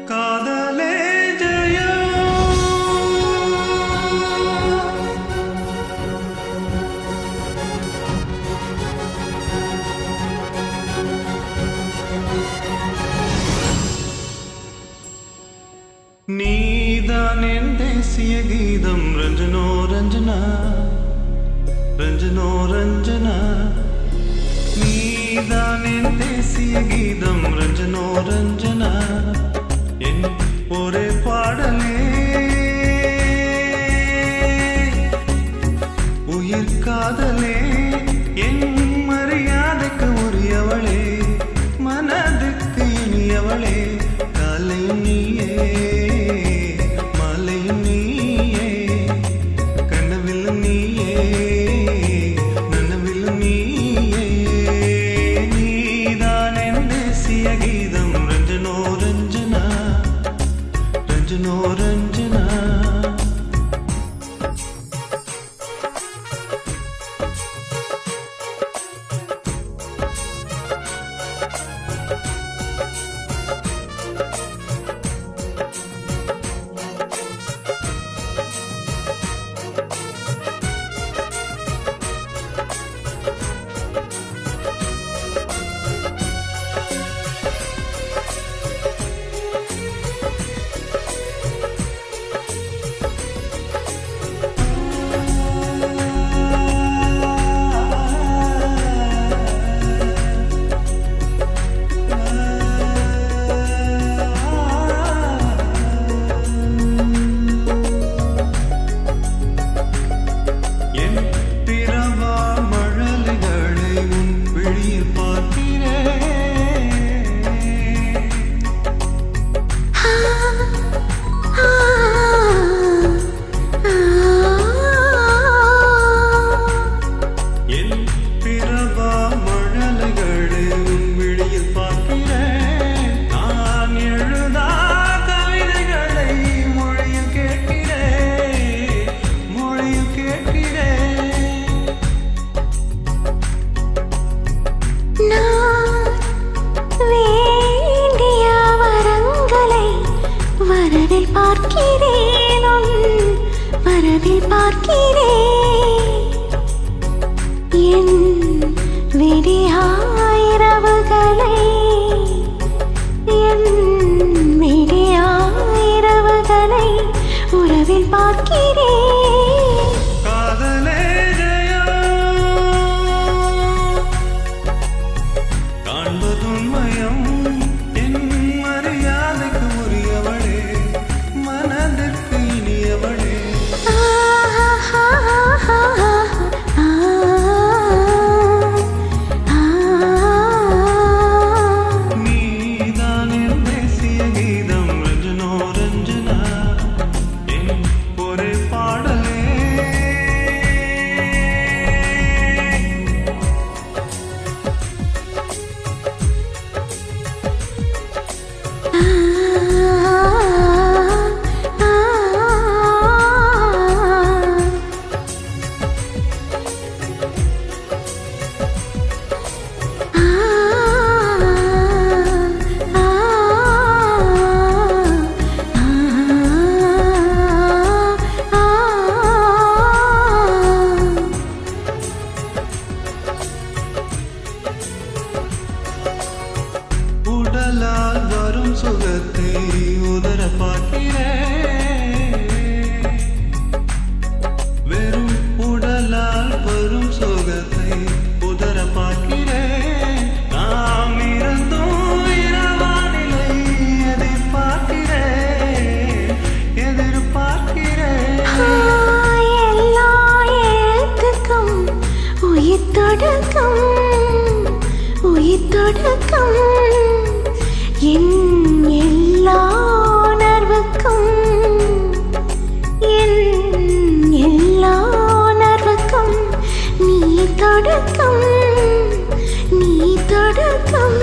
காதலே ஜெயம் நீதான் என் தேசிய கீதம் ரஞ்சனோ ரஞ்சனா ரஞ்சனோ ரஞ்சனா நீதான் என் தேசிய கீதம் ரஞ்சனோ ரஞ்சனா என் ஒரே பாடலே உயிர் காதலே என் மரியாதைக்கு உரியவளே மனதுக்கு இனியவளே காலையும் நீயே மாலையும் நீயே கனவிலும் நீயே நனவிலும் நீயே நீதான் என் தேசிய கீதம் ரஞ்சனோ ரஞ்சனா ரஞ்சனோ ரஞ்சனா வரவில் பார்க்கிறேன் வரவில் பார்க்கிறேன் என் விடியாயிரவுகளை என் விடியாயிரவுகளை உறவில் பார்க்கிறேன் காதலே ஜெயம் காண்பதும் மயம் என் மரியாதைக்கு உரியவளே மனதிற்கு இனியவளே நீதான் என் தேசிய கீதம் ரஞ்சனோ ரஞ்சனா என் ஒரே பாடலே உடலால் வரும் சுகத்தை உதர பார்க்கிறேன் வெறும் உடலால் வரும் சுகத்தை உதர பார்க்கிறேன் நாம் இருந்தும் இரவானிலை எதிர்பார்க்கிறேன் எதிர்பார்க்கிறேன் எல்லா எழுத்துக்கும் உயிர் தொடக்கம் உயிர் தொடக்கம் என் எல்லா உணர்வுக்கும் என் எல்லா உணர்வுக்கும் நீ தொடக்கம் நீ தொடக்கம்